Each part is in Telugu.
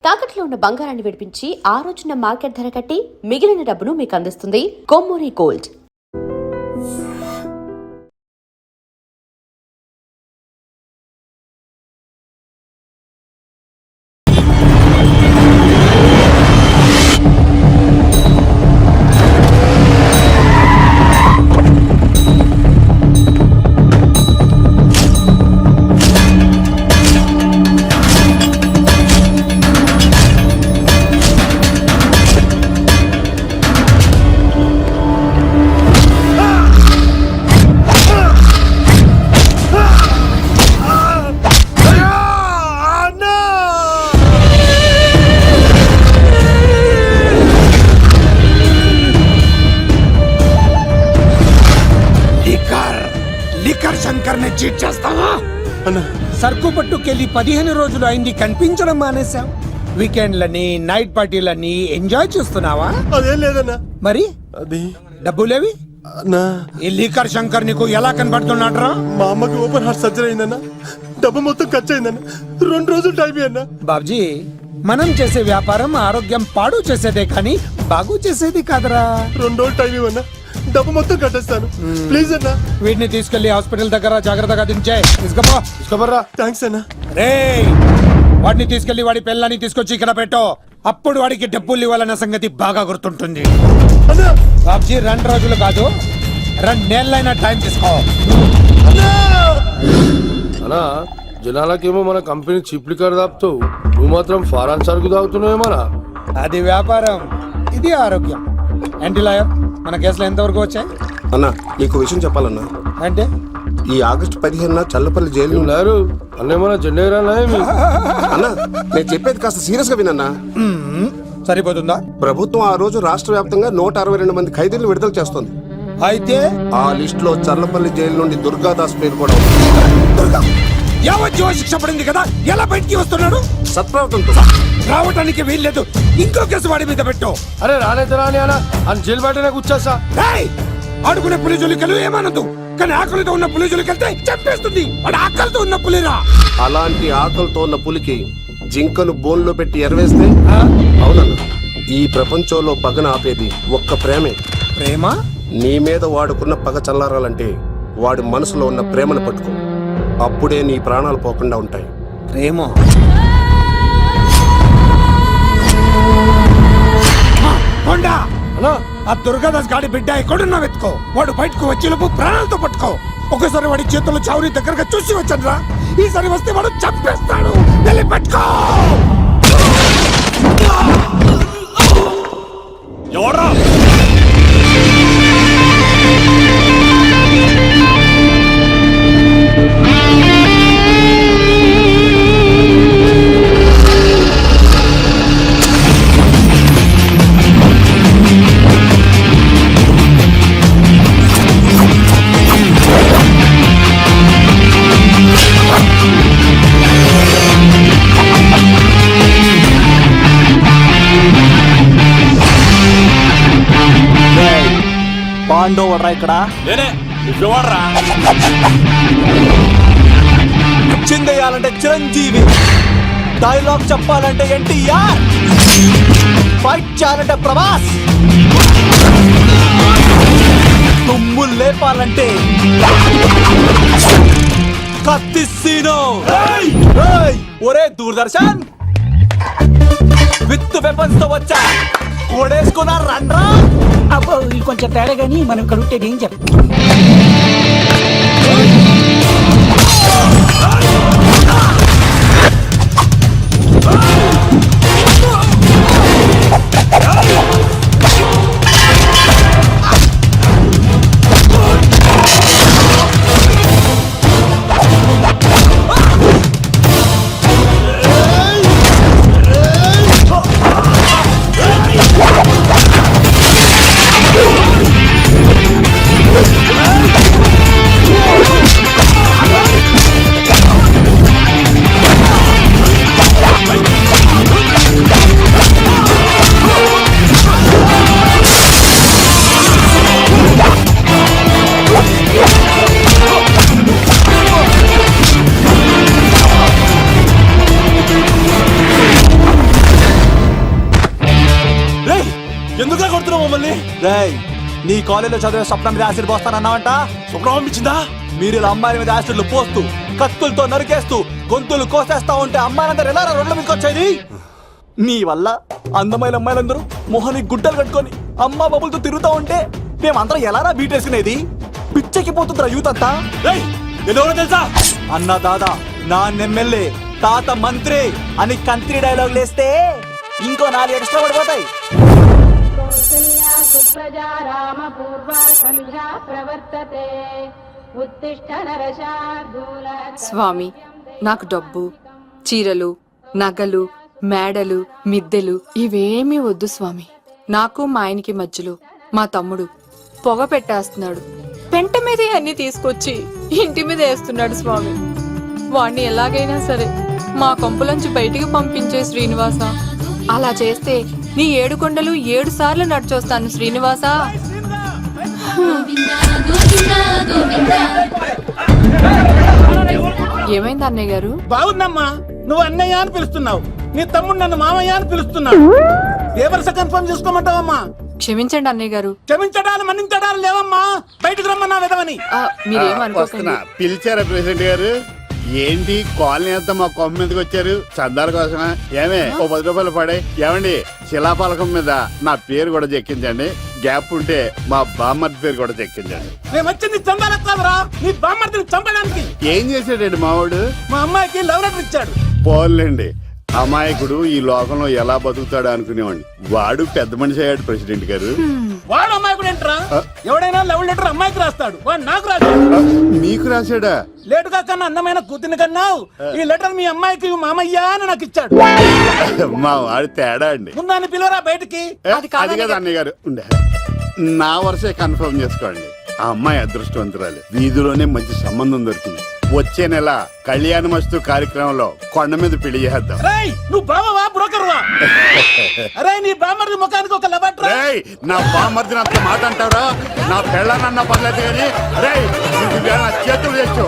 తాకట్లో ఉన్న బంగారాన్ని విడిపించి ఆ రోజున మార్కెట్ ధర కట్టి మిగిలిన డబ్బును మీకు అందిస్తుంది కొమ్మూరి గోల్డ్. చీట్ చేస్తావా అన్నా? సరుకు పట్టుకెళ్ళి 15 రోజులు అయింది, కనిపించడం మానేశాం. వీకెండ్లని నైట్ పార్టీలని ఎంజాయ్ చేస్తున్నావా? అదేం లేదన్నా. మరి అది డబ్బులేవి? ఈ లీకర్ శంకర్ నీకు ఎలా కనబడుతున్నాడ్రా? మా అమ్మకి ఓపెన్ హార్ట్ సర్జరీ అయిందన్నా, డబ్బు మొత్తం ఖర్చు అయిందన్నా. 2 రోజులు టైం అన్నా. బాబ్జీ, మనం చేసే వ్యాపారం ఆరోగ్యం పాడు చేసేదే కానీ బాగు చేసేది కాదరా. 2 రోజులు టైం ఇవ్వన్నా, డబ్బు మొత్తం కట్టేస్తాను. ప్లీజ్ అన్నా. వీటిని తీసుకెళ్లి హాస్పిటల్ దగ్గర జాగ్రత్తగా దించాయి. తీసుకోబర్రా. థ్యాంక్స్ అన్నా. వాడిని తీసుకెళ్లి వాడి పిల్లని తీసుకొచ్చి ఇక్కడ పెట్టు. అప్పుడు వాడికి డబ్బులు ఇవ్వాలన్న సంగతి బాగా గుర్తుంటుంది. బాబ్జీ, 2 రోజులు కాదు, 2 నెలలైనా టైం తీసుకో. అన్నా, జనాలకేమో మన కంపెనీ చీప్ లిక్కర్ తాపుతావు, నువ్వు మాత్రం ఫారెన్ సరుకు తాగుతున్నావేమన్నా? అది వ్యాపారం, ఇది ఆరోగ్యం. ఏంటి లాయర్, మన కేసులో ఎంతవరకు వచ్చాయి? అన్నా, నీకు విషయం చెప్పాలన్నా. అంటే ఈ ఆగస్టు 15 చల్లపల్లి జైలు ఉన్నారు అన్నేమన్నా జెండేరానా? అన్నా, నేను చెప్పేది కాస్త సీరియస్ గా వినన్నా. సరిపోతుందా? ప్రభుత్వం ఆ రోజు రాష్ట్ర వ్యాప్తంగా 162 మంది ఖైదీలను విడుదల చేస్తుంది. అయితే ఆ లిస్ట్ లో చల్లపల్లి జైలు నుండి దుర్గాదాస్ పేరు కూడా ఉంది. యావజ్జీవ శిక్ష పడింది కదా, ఎలా బయటికి వస్తున్నాడు? సత్ప్రవర్తనతో రావటానికి వీల్లేదు. ఇంకో కేసు వాడి మీద పెట్టు. అరే రానైతే రాని అన్న, అని జైలు బయటనే కూర్చోసా. ఆడుకునే పులి జోలికలు ఏమనదు, కానీ ఆకలితో ఉన్న పులి జోలికెళ్తే చంపేస్తుంది. వాడు ఆకలితో ఉన్న పులిరా. అలాంటి ఆకలితో ఉన్న పులికి జింకను బోన్లో పెట్టి ఎరవేస్తే అవునన్నా, ఈ ప్రపంచంలో పగన ఆపేది ఒక్క ప్రేమే. ప్రేమ? నీ మీద వాడుకున్న పగ చల్లారాలంటే వాడి మనసులో ఉన్న ప్రేమను పట్టుకో. అప్పుడే నీ ప్రాణాలు పోకుండా ఉంటాయి. ప్రేమ? ఆ దుర్గాదాస్ గాడి బిడ్డ ఎక్కడున్నా వెతుకో. వాడు బయటకు వచ్చేలోపు ప్రాణాలతో పట్టుకో. ఒకసారి వాడి చేతుల్లో చావుని దగ్గరగా చూసి వచ్చానురా. ఈసారి వస్తే వాడు చంపేస్తాడు. వెళ్ళి పట్టుకో. ఎవరా? పాండో వడ్రా ఇక్కడ చిందేయాలంటే చిరంజీవి, డైలాగ్ చెప్పాలంటే ఎన్టీఆర్, ఫైట్ చేయాలంటే ప్రభాస్, తుమ్ము లేపాలంటే కత్తిసీను. ఒరే దూరదర్శన్, విత్ వెపన్స్ తో వచ్చా, ఓడేసుకున్నా రండ్రా. అబ్బో, ఇది కొంచెం తేడా కానీ మనం ఇక్కడ ఉంటే ఏం చెప్ప. ఎందుకు కొడుతున్నావు మమ్మల్ని? రేయ్, నీ కాలేజీలో చదివే స్వప్నం మీద యాసిడ్ పోస్తానన్నావంట. స్వప్నం పంపించిందా? మీరు ఇలా అమ్మాయిల మీద యాసిడ్లు పోస్తూ కత్తులతో నరికేస్తూ గొంతులు కోసేస్తా ఉంటే అమ్మాయిలందరూ ఎలా రోడ్ల మీదకి వచ్చేది? నీ వల్ల అందమైన అమ్మాయిలందరూ మొహానికి గుడ్డలు కట్టుకొని అమ్మా బాబులతో తిరుగుతా ఉంటే మేమందరం ఎలారా బీటేసుకునేది? పిచ్చెక్కి పోతుందిరా యూత్ అంతా. రేయ్, ఎవరో తెలుసా? అన్న దాదా, నా ఎమ్మెల్యే, తాత మంత్రి అని కంత్రి డైలాగ్ లేస్తే ఇంకో 4 ఎక్స్ట్రా పడిపోతాయి. కౌసల్యా సుప్రజా రామ పూర్వా సంధ్యా ప్రవర్తతే ఉత్తిష్ట నరశార్దూల. స్వామి, నాకు డబ్బు, చీరలు, నగలు, మేడలు, మిద్దెలు ఇవేమీ వద్దు స్వామి. నాకు మా ఆయనకి మధ్యలో మా తమ్ముడు పొగ పెట్టేస్తున్నాడు. పెంట మీద అన్ని తీసుకొచ్చి ఇంటి మీద వేస్తున్నాడు స్వామి. వాణ్ణి ఎలాగైనా సరే మా కొంపలోంచి బయటికి పంపించే శ్రీనివాస. అలా చేస్తే నీ 7 కొండలు 7 సార్లు నడిచొస్తాను శ్రీనివాస. ఏమైంది అన్నయ్య గారు? బాగుందమ్మా, నువ్వు అన్నయ్య అని పిలుస్తున్నావు, నీ తమ్ముడు నన్ను మామయ్య అని పిలుస్తున్నాడు. ఏ వరుస కన్ఫర్మ్ చేసుకోమంటావమ్మా? క్షమించండి అన్నయ్య గారు. క్షమించడాలు మన్నించడాలు లేవమ్మా, బయటకు రమ్మన్నా విధవని. మీరేమనుకోకండి. పిలిచారా ప్రెసిడెంట్ గారు? ఏంటి కాలనీ అంతా మా కొమ్మ మీదకి వచ్చారు? చందాల కోసమా? ఏమే ఓ 10 రూపాయలు పడే. ఏమండి, శిలాపాలకం మీద నా పేరు కూడా చెక్కించండి. గ్యాప్ ఉంటే మా బామ్మర్ది పేరు కూడా చెక్కించండి. మేము వచ్చింది చందాలకు కాదురా, నీ బామ్మర్దిని చంపడానికి. ఏం చేశాడండి మావాడు? మా అమ్మాయికి లవ్ లెటర్ ఇచ్చాడు. పోన్లేండి, అమాయకుడు ఈ లోకంలో ఎలా బతుకుతాడు అనుకునేవాడిని. వాడు పెద్ద మనిషి అయ్యాడు ప్రెసిడెంట్ గారు. వాడు అమ్మాయికుడు ఏంట్రా? ఎవడైనా లవ్ లెటర్ అమ్మాయికి రాస్తాడు, వాడు నాకు రాశాడు. మీకు రాశాడా? లేటుగా కన్నా అందమైన కూతుని కన్నావు. ఈ లెటర్ మీ అమ్మాయికి మామయ్య అని నాకు ఇచ్చాడు. మా వాడు తేడా అండి. ముందాన్ని పిలవరా బయటికి. అది కదా అన్నయ్య గారు. ఉండే నా వరుసే కన్ఫర్మ్ చేసుకోండి. ఆ అమ్మాయి అదృష్టవంతురాలు. వీధిలోనే మంచి సంబంధం దొరికింది. వచ్చే నెల కళ్యాణమస్తు కార్యక్రమంలో కొండ మీద పెళ్లి చేద్దాం. నువ్వు బావవా బ్రోకర్వా? అరే, నీ బామ్మర్ది ముఖానికి ఒక లెటర్. నా బామ్మర్దిని అంత మాట అంటారా? నా పెళ్ళనన్నా పర్లేదు కానీ రేయ్, నా చేతులు తెచ్చు.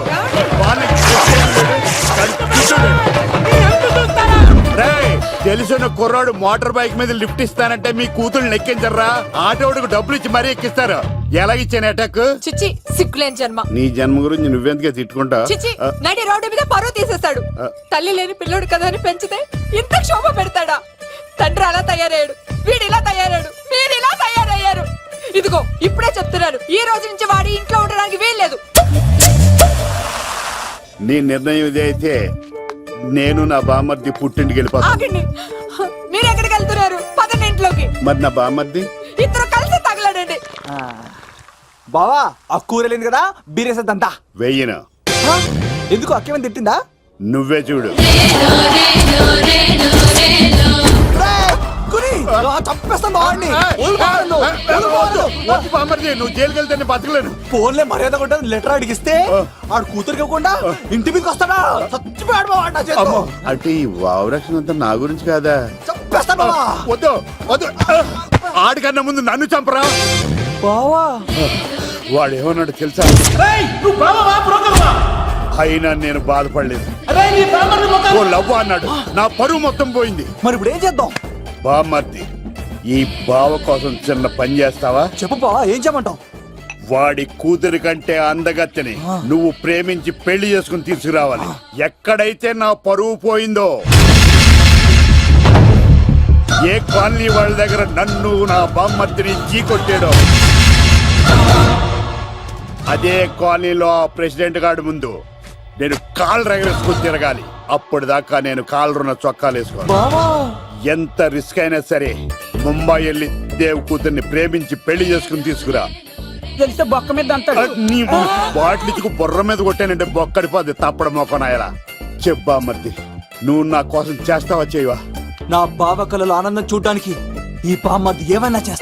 తెలిసిన కుర్రాడు మోటార్ బైక్ మీద లిఫ్ట్ ఇస్తానంటే మీ కూతురు ఎక్కించరా? ఆటోడికి డబ్బులు ఇచ్చి మరీ ఎక్కిస్తారు. ఎలాగిచ్చాను అటాక్? చిచ్చి, సిగ్గులేని జన్మ. నీ జన్మ గురించి నువ్వెందుకే తిట్టుకుంటా? చిచ్చి, నడి రోడ్డు మీద పరువు తీసేస్తాడు. తల్లి లేని పిల్లోడు కదా అని పెంచితే ఇంత క్షోభ పెడతాడా? తండ్రి అలా తయారయ్యాడు, వీడు ఇలా తయారయ్యాడు, మీరు ఇలా తయారయ్యారు. ఇదిగో ఇప్పుడే చెప్తున్నాను, ఈ రోజు నుంచి వాడి ఇంట్లో ఉండడానికి వీల్లేదు. నీ నిర్ణయం ఇదే అయితే నేను నా బామ్మర్ది పుట్టింటికి వెళ్ళిపోతాను. ఆగండి, మీరు ఎక్కడికి వెళ్తున్నారు? పదండి ఇంట్లోకి. మరి నా బామ్మర్ది? ఇద్దరు కలిసి తగలడండి. బావా, ఆ కూర లేదు కదా, బీరేసేద్దంతా. వెయ్యను. ఎందుకు అక్కేమని తిట్టిందా? నువ్వే చూడు. చంపేస్తాను బావాడిని. నువ్వు జైలుకి వెళ్తే బతకలేను. ఫోన్లే మర్యాద కూడా లెటర్ అడిగిస్తే ఆడు కూతురికి ఇవ్వకుండా ఇంటి మీదకి వస్తాడా? చచ్చిపోయాడు బావాడు నా చేతిలో. అంటే ఈ వావరక్షణ అంతా నా గురించి కాదా? చంపేస్తాను బావా. వద్దు వద్దు, ఆడికన్నా ముందు నన్ను చంపరా. బావా, వాడు ఏమన్నాడు తెలుసా? నువ్వు బావవా బ్రోకర్వా? అయినా నేను బాధపడలేదు. అరే, నీ బామ్మర్ది ముఖానికి. ఓ లవ్వ అన్నాడు, నా పరువు మొత్తం పోయింది. మరి ఇప్పుడు ఏం చేద్దాం? బామ్మర్ది, ఈ బావ కోసం చిన్న పని చేస్తావా? చెప్పు బావా, ఏం చేయమంటావు? వాడి కూతురి కంటే అందగత్తెని నువ్వు ప్రేమించి పెళ్లి చేసుకుని తీసుకురావాలి. ఎక్కడైతే నా పరువు పోయిందో, ఏ కాలనీ వాళ్ళ దగ్గర నన్ను నా బామ్మర్దిని చీకొట్టాడో, అదే కాలనీలో ఆ ప్రెసిడెంట్ గారి ముందు నేను కాళ్ళు రగరేసుకుని తిరగాలి. అప్పుడు దాకా నేను కాళ్ళున్న చొక్కాలు వేసుకో. ఎంత రిస్క్ అయినా సరే ముంబై వెళ్ళి దేవ్ కూతుర్ని ప్రేమించి పెళ్లి చేసుకుని తీసుకురా. తెలిస్తే బొక్క మీద అంటాడు. నీ బాటిలికి బుర్ర మీద కొట్టానంటే బొక్కడిపోద్ది తప్పడ మొక్కనాయలా. చెప్పా మర్ది, నువ్వు నా కోసం చేస్తావా చేయవా? నా బావ కళలో ఆనందం చూడడానికి ఈ బామ్మది ఏమైనా చేస్తా.